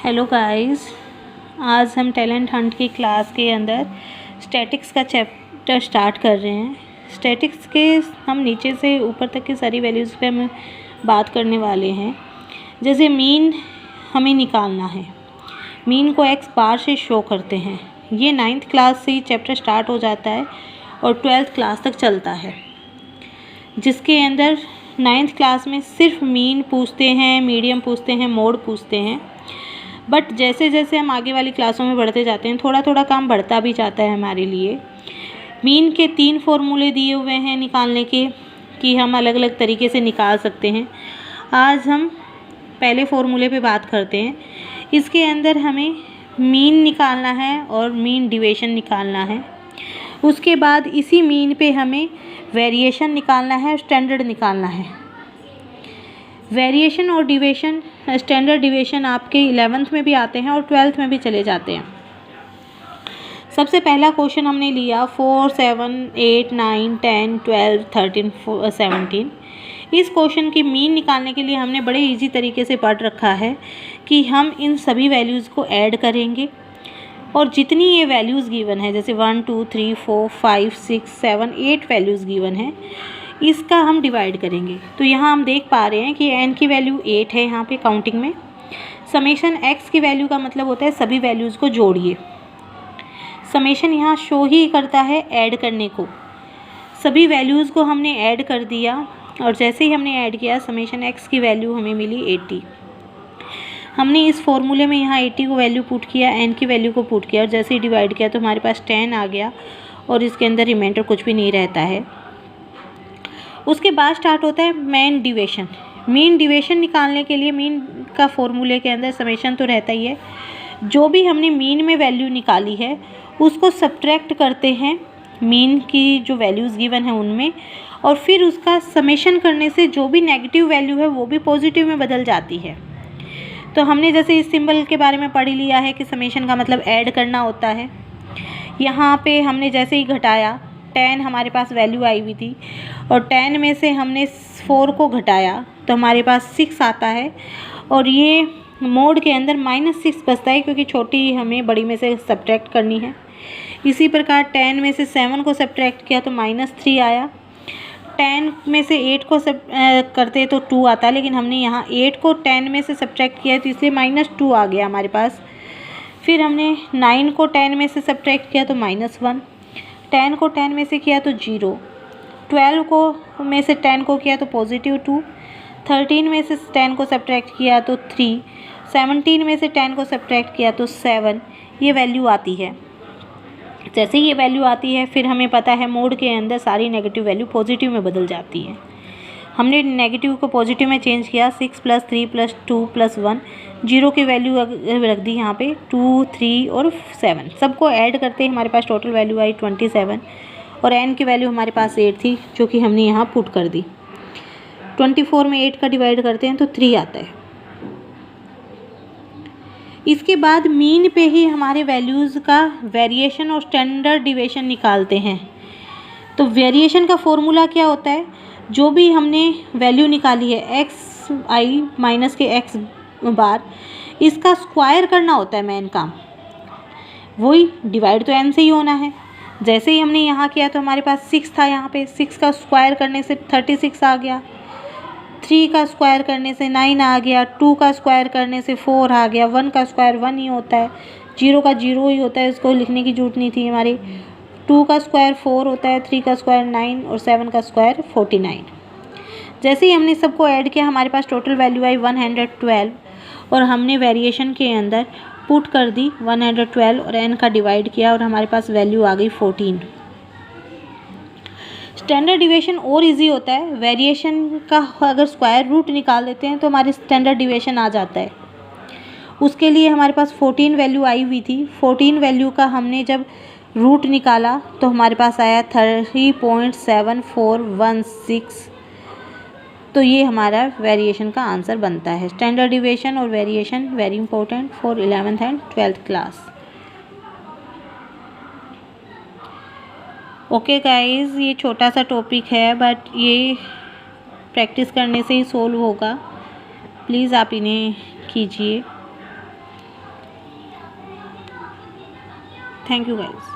Hello guys, आज हम talent Hunt की क्लास के अंदर स्टैटिक्स का चैप्टर स्टार्ट कर रहे हैं। स्टैटिक्स के हम नीचे से ऊपर तक की सारी वैल्यूज़ पे हम बात करने वाले हैं। जैसे मीन हमें निकालना है, मीन को एक्स बार से शो करते हैं। ये 9th क्लास से ही चैप्टर स्टार्ट हो जाता है और 12th क्लास तक चलता है, जिसके अंदर 9th क्लास में सिर्फ मीन पूछते हैं, मीडियम पूछते हैं, मोड पूछते हैं। बट जैसे जैसे हम आगे वाली क्लासों में बढ़ते जाते हैं, थोड़ा थोड़ा काम बढ़ता भी जाता है हमारे लिए। मीन के 3 फॉर्मूले दिए हुए हैं निकालने के, कि हम अलग अलग तरीके से निकाल सकते हैं। आज हम पहले फॉर्मूले पे बात करते हैं। इसके अंदर हमें मीन निकालना है और मीन डिविएशन निकालना है। उसके बाद इसी मीन पे हमें वेरिएशन निकालना है और स्टैंडर्ड निकालना है। वेरिएशन और डिविएशन, स्टैंडर्ड डिविएशन आपके 11th में भी आते हैं और 12th में भी चले जाते हैं। सबसे पहला क्वेश्चन हमने लिया 4, 7, 8, 9, 10, 12, 13, 17। इस क्वेश्चन की मीन निकालने के लिए हमने बड़े इजी तरीके से पढ़ रखा है कि हम इन सभी वैल्यूज़ को ऐड करेंगे और जितनी ये वैल्यूज़ गिवन है, जैसे 1, 2, 3, 4, 5, 6, 7, 8 वैल्यूज़ गिवन है, इसका हम डिवाइड करेंगे। तो यहाँ हम देख पा रहे हैं कि n की वैल्यू 8 है यहाँ पे काउंटिंग में। समेशन x की वैल्यू का मतलब होता है सभी वैल्यूज़ को जोड़िए। समेशन यहाँ शो ही करता है ऐड करने को। सभी वैल्यूज़ को हमने ऐड कर दिया और जैसे ही हमने ऐड किया समेशन x की वैल्यू हमें मिली 80। हमने इस फॉर्मूले में यहाँ 80 को वैल्यू पुट किया, n की वैल्यू को पुट किया और जैसे ही डिवाइड किया तो हमारे पास 10 आ गया और इसके अंदर रिमाइंडर कुछ भी नहीं रहता है। उसके बाद स्टार्ट होता है मीन डिविएशन। मीन डिविएशन निकालने के लिए मीन का फॉर्मूले के अंदर समेशन तो रहता ही है। जो भी हमने मीन में वैल्यू निकाली है उसको सब्ट्रैक्ट करते हैं मीन की जो वैल्यूज़ गिवन है उनमें, और फिर उसका समेशन करने से जो भी नेगेटिव वैल्यू है वो भी पॉजिटिव में बदल जाती है। तो हमने जैसे इस सिंबल के बारे में पढ़ लिया है कि समेशन का मतलब ऐड करना होता है। यहाँ पे हमने जैसे ही घटाया 10 हमारे पास वैल्यू आई हुई थी और 10 में से हमने 4 को घटाया तो हमारे पास 6 आता है और ये मोड के अंदर -6 बचता है क्योंकि छोटी हमें बड़ी में से सब्ट्रैक्ट करनी है। इसी प्रकार 10 में से 7 को सब्ट्रैक्ट किया तो -3 आया। 10 में से 8 को करते तो 2 आता, लेकिन हमने यहाँ 8 को 10 में से सब्ट्रैक्ट किया तो इसलिए -2 आ गया हमारे पास। फिर हमने 9 को 10 में से सब्ट्रैक्ट किया तो -1, 10 को 10 में से किया तो 0, 12 को में से 10 को किया तो +2, 13 में से 10 को सब्ट्रैक्ट किया तो 3, 17 में से 10 को सब्ट्रैक्ट किया तो 7। ये वैल्यू आती है। जैसे ये वैल्यू आती है फिर हमें पता है मोड के अंदर सारी नेगेटिव वैल्यू पॉजिटिव में बदल जाती है। हमने नेगेटिव को पॉजिटिव में चेंज किया, 6 + 3 + 2 + 1, 0 की वैल्यू रख दी यहाँ पे, 2, 3 और 7। सबको ऐड करते ही हमारे पास टोटल वैल्यू आई 27 और n की वैल्यू हमारे पास 8 थी जो कि हमने यहाँ पुट कर दी। 24 में 8 का डिवाइड करते हैं तो 3 आता है। इसके बाद मीन पे ही हमारे वैल्यूज़ का वेरिएशन और स्टैंडर्ड डिविएशन निकालते हैं। तो वेरिएशन का फॉर्मूला क्या होता है, जो भी हमने वैल्यू निकाली है xi माइनस के x बार, इसका स्क्वायर करना होता है मेन काम। वही डिवाइड तो n से ही होना है। जैसे ही हमने यहाँ किया तो हमारे पास 6 था, यहाँ पे 6 का स्क्वायर करने से 36 आ गया, 3 का स्क्वायर करने से 9 आ गया, 2 का स्क्वायर करने से 4 आ गया, 1 का स्क्वायर 1 ही होता है, 0 का 0 ही होता है, इसको लिखने की जरूरत नहीं थी हमारी। 2 का स्क्वायर 4 होता है, 3 का स्क्वायर 9 और 7 का स्क्वायर 49। जैसे ही हमने सबको ऐड किया हमारे पास टोटल वैल्यू आई 112 और हमने वेरिएशन के अंदर पुट कर दी 112 और n का डिवाइड किया और हमारे पास वैल्यू आ गई 14। स्टैंडर्ड डिविएशन और इजी होता है। वेरिएशन का अगर स्क्वायर रूट निकाल देते हैं तो हमारी स्टैंडर्ड डिविएशन आ जाता है। उसके लिए हमारे पास 14 वैल्यू आई हुई थी। 14 वैल्यू का हमने जब रूट निकाला तो हमारे पास आया 3.7416। तो ये हमारा वेरिएशन का आंसर बनता है। स्टैंडर्ड डिविएशन और variation very important for 11th and 12th class. Okay guys, ये छोटा सा टॉपिक है बट ये प्रैक्टिस करने से ही सोल्व होगा। प्लीज़ आप इन्हें कीजिए। Thank you guys.